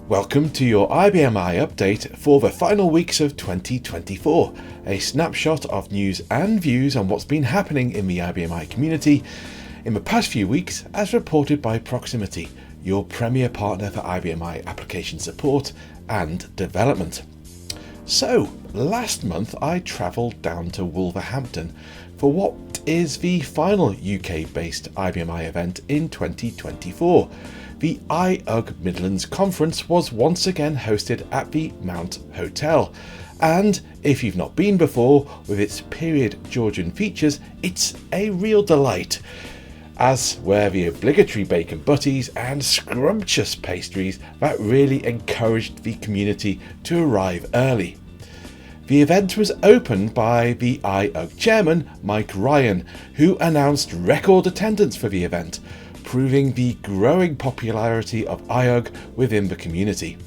Welcome to your IBM I update for the final weeks of 2024, a snapshot of news and views on what's been happening in the IBM I community in the past few weeks as reported by Proximity, your premier partner for IBM I application support and development. So, last month I travelled down to Wolverhampton for what is the final UK-based IBM I event in 2024. The IUG Midlands Conference was once again hosted at the Mount Hotel, and if you've not been before, with its period Georgian features, it's a real delight, as were the obligatory bacon butties and scrumptious pastries that really encouraged the community to arrive early. The event was opened by the IUG chairman, Mike Ryan, who announced record attendance for the event, proving the growing popularity of IUG within the community.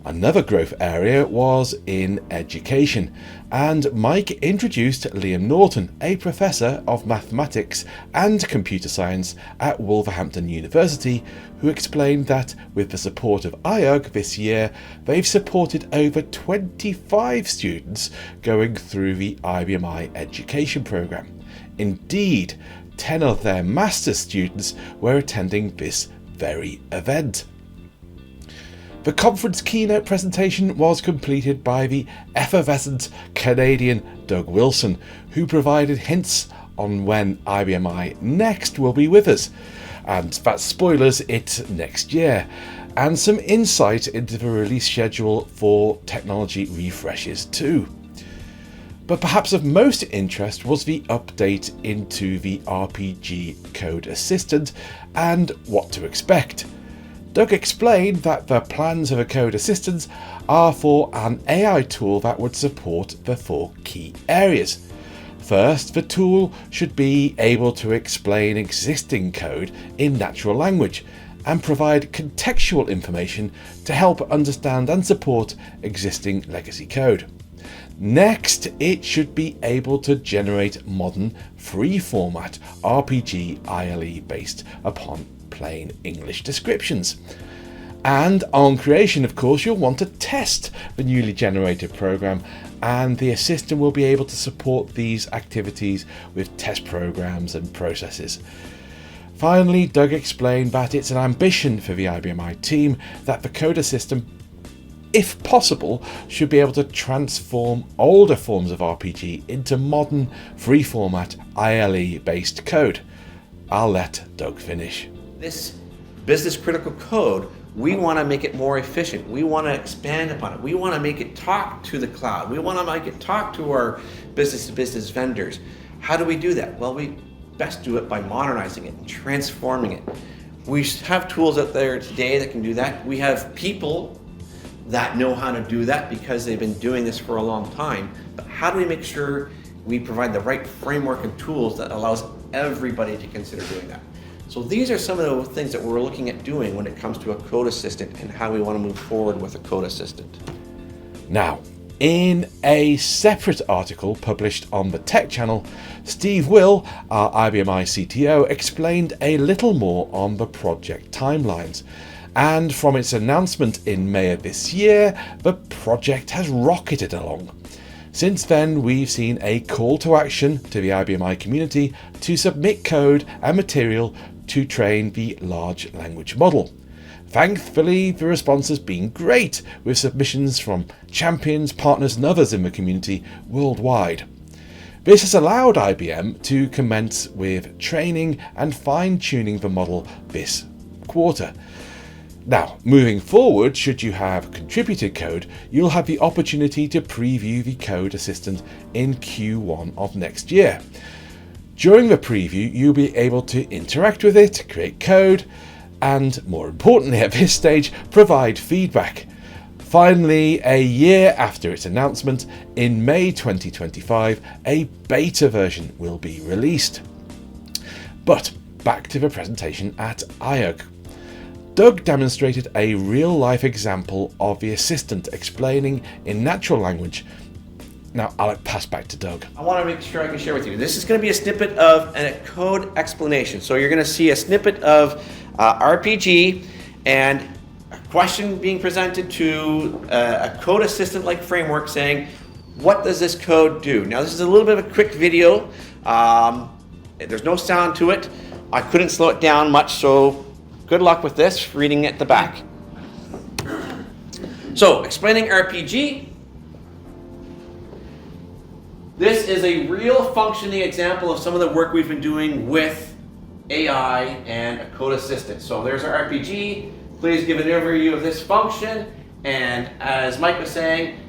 Another growth area was in education, and Mike introduced Liam Norton, a professor of mathematics and computer science at Wolverhampton University, who explained that with the support of IUG this year, they've supported over 25 students going through the IBM I education program. Indeed, 10 of their master's students were attending this very event. The conference keynote presentation was completed by the effervescent Canadian Doug Wilson, who provided hints on when IBM I next will be with us, and that spoilers it next year, and some insight into the release schedule for technology refreshes too. But perhaps of most interest was the update into the RPG Code Assistant and what to expect. Doug explained that the plans of a Code Assistant are for an AI tool that would support the 4 key areas. First, the tool should be able to explain existing code in natural language and provide contextual information to help understand and support existing legacy code. Next, it should be able to generate modern, free-format RPG ILE based upon plain English descriptions. And on creation, of course, you'll want to test the newly generated program, and the assistant will be able to support these activities with test programs and processes. Finally, Doug explained that it's an ambition for the IBM I team that the Code Assistant, if possible, should be able to transform older forms of RPG into modern, free-format, ILE-based code. I'll let Doug finish. This business-critical code, we want to make it more efficient. We want to expand upon it. We want to make it talk to the cloud. We want to make it talk to our business-to-business vendors. How do we do that? Well, we best do it by modernizing it and transforming it. We have tools out there today that can do that. We have people that know how to do that because they've been doing this for a long time. But how do we make sure we provide the right framework and tools that allows everybody to consider doing that? So these are some of the things that we're looking at doing when it comes to a Code Assistant and how we want to move forward with a Code Assistant. Now, in a separate article published on the Tech Channel, Steve Will, our IBM I CTO, explained a little more on the project timelines. And from its announcement in May of this year, the project has rocketed along. Since then, we've seen a call to action to the IBM I community to submit code and material to train the large language model. Thankfully, the response has been great, with submissions from champions, partners and others in the community worldwide. This has allowed IBM to commence with training and fine-tuning the model this quarter. Now, moving forward, should you have contributed code, you'll have the opportunity to preview the Code Assistant in Q1 of next year. During the preview, you'll be able to interact with it, create code, and more importantly at this stage, provide feedback. Finally, a year after its announcement, in May 2025, a beta version will be released. But back to the presentation at IUG. Doug demonstrated a real-life example of the assistant explaining in natural language. Now, I'll pass back to Doug. I want to make sure I can share with you. This is going to be a snippet of a code explanation. So you're going to see a snippet of RPG and question being presented to a Code Assistant-like framework saying, what does this code do? Now this is a little bit of a quick video. There's no sound to it. I couldn't slow it down much, so good luck with this, reading at the back. So, explaining RPG. This is a real functioning example of some of the work we've been doing with AI and a Code Assistant. So there's our RPG. Please give an overview of this function. And as Mike was saying,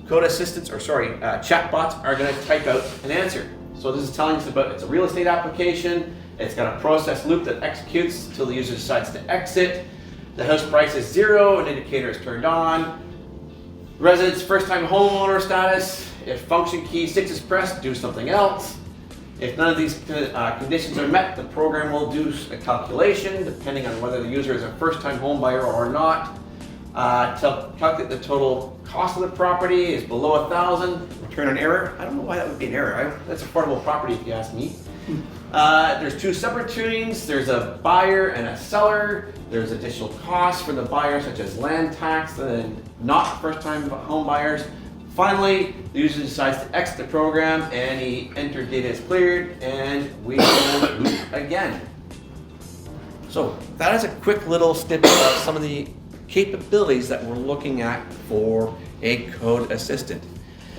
Code Assistants, chatbots are going to type out an answer. So this is telling us about, it's a real estate application. It's got a process loop that executes until the user decides to exit. The house price is 0, an indicator is turned on. Resident's first-time homeowner status. If function key 6 is pressed, do something else. If none of these conditions are met, the program will do a calculation, depending on whether the user is a first-time home buyer or not. To calculate the total cost of the property is below 1,000. Return an error. I don't know why that would be an error. That's affordable property if you ask me. There's 2 separate tunings. There's a buyer and a seller. There's additional costs for the buyer, such as land tax and not first-time home buyers. Finally, the user decides to exit the program and he entered data is cleared and we will loop again. So that is a quick little snippet of some of the capabilities that we're looking at for a Code Assistant.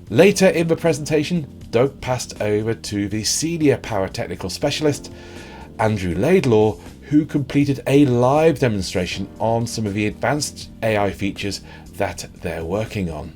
Later in the presentation, Doug passed over to the Senior Power Technical Specialist, Andrew Laidlaw, who completed a live demonstration on some of the advanced AI features that they're working on.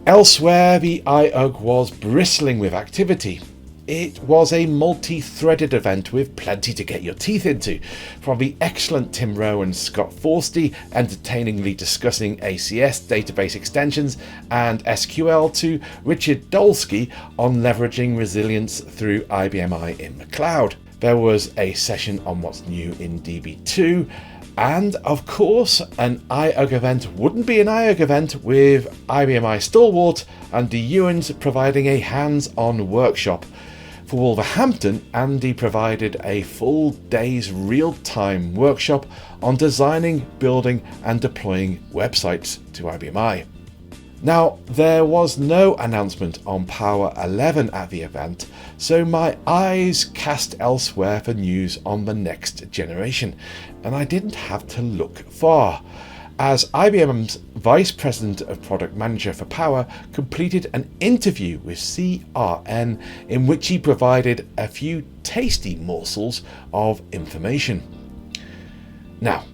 Elsewhere, the IUG was bristling with activity. It was a multi-threaded event with plenty to get your teeth into, from the excellent Tim Rowe and Scott Forsty entertainingly discussing ACS database extensions and SQL to Richard Dolsky on leveraging resilience through IBM I in the cloud. There was a session on what's new in DB2, and of course, an IUG event wouldn't be an IUG event with IBM I stalwart Andy Ewens providing a hands-on workshop. For Wolverhampton, Andy provided a full day's real-time workshop on designing, building and deploying websites to IBM I. Now, there was no announcement on Power11 at the event, so my eyes cast elsewhere for news on the next generation, and I didn't have to look far, as IBM's Vice President of Product Manager for Power completed an interview with CRN in which he provided a few tasty morsels of information. Now,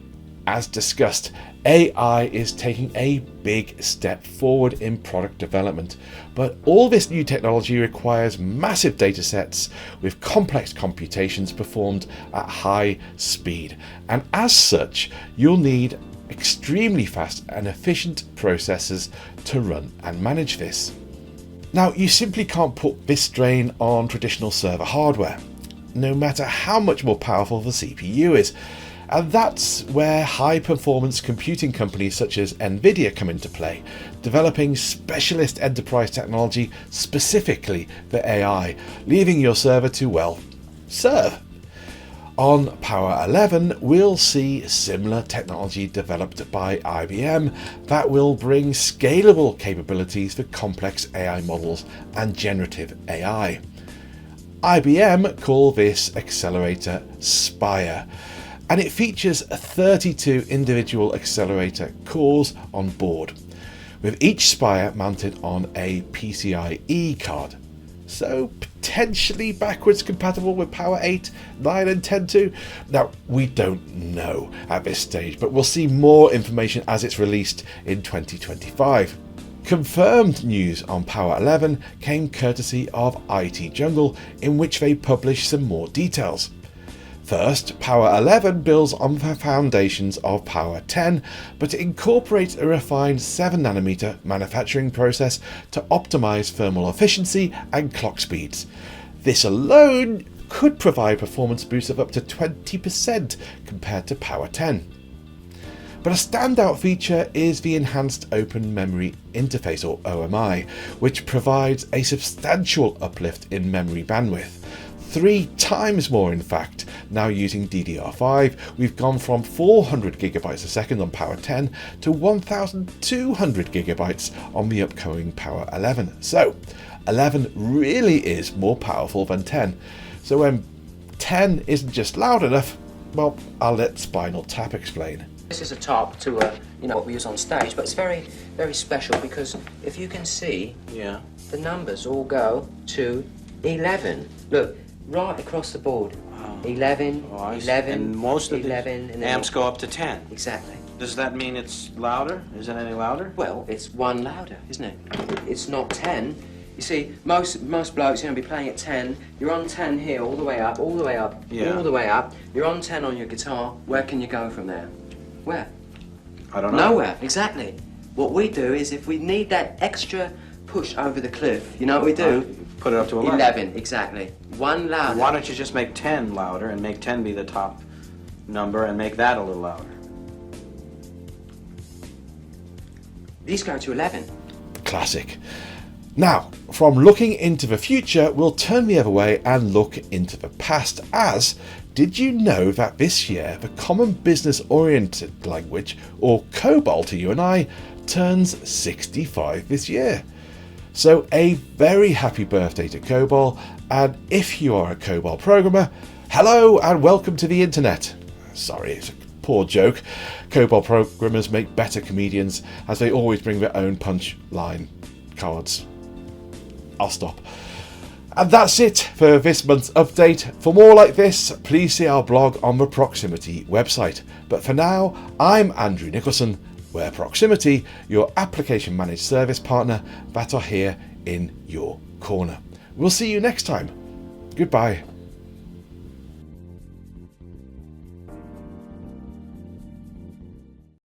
as discussed, AI is taking a big step forward in product development, but all this new technology requires massive data sets with complex computations performed at high speed, and as such, you'll need extremely fast and efficient processors to run and manage this. Now, you simply can't put this strain on traditional server hardware, no matter how much more powerful the CPU is. And that's where high-performance computing companies such as NVIDIA come into play, developing specialist enterprise technology specifically for AI, leaving your server to, well, serve. On Power11, we'll see similar technology developed by IBM that will bring scalable capabilities for complex AI models and generative AI. IBM call this accelerator Spire, and it features 32 individual accelerator cores on board, with each Spire mounted on a PCIe card, so potentially backwards compatible with Power 8, 9 and 10.2. Now, we don't know at this stage, but we'll see more information as it's released in 2025. Confirmed news on Power11 came courtesy of IT Jungle, in which they published some more details. First, Power11 builds on the foundations of Power 10, but it incorporates a refined 7nm manufacturing process to optimize thermal efficiency and clock speeds. This alone could provide performance boosts of up to 20% compared to Power 10. But a standout feature is the Enhanced Open Memory Interface, or OMI, which provides a substantial uplift in memory bandwidth, 3 times more in fact. Now using DDR5, we've gone from 400 gigabytes a second on Power 10 to 1200 gigabytes on the upcoming Power 11. So 11 really is more powerful than 10. So when 10 isn't just loud enough, well, I'll let Spinal Tap explain. This is a top to what we use on stage, but it's very, very special because if you can see, the numbers all go to 11. Look, right across the board. 11, 11, and most of 11, the and amps go up to 10. Exactly. Does that mean it's louder? Is it any louder? Well, it's one louder, isn't it? It's not 10. You see, most blokes, be playing at 10. You're on 10 here, all the way up, all the way up, all the way up. You're on 10 on your guitar. Where can you go from there? Where? I don't know. Nowhere, exactly. What we do is if we need that extra push over the cliff, you know what we do? Put it up to 11. 11, exactly. One louder. Why don't you just make 10 louder and make 10 be the top number and make that a little louder? These go to 11. Classic. Now, from looking into the future, we'll turn the other way and look into the past as, did you know that this year the Common Business Oriented Language, or COBOL to you and I, turns 65 this year? So a very happy birthday to COBOL, and if you are a COBOL programmer, hello and welcome to the internet. Sorry, it's a poor joke. COBOL programmers make better comedians as they always bring their own punchline cards. I'll stop. And that's it for this month's update. For more like this, please see our blog on the Proximity website. But for now, I'm Andrew Nicholson, where Proximity, your application managed service partner, that are here in your corner. We'll see you next time. Goodbye.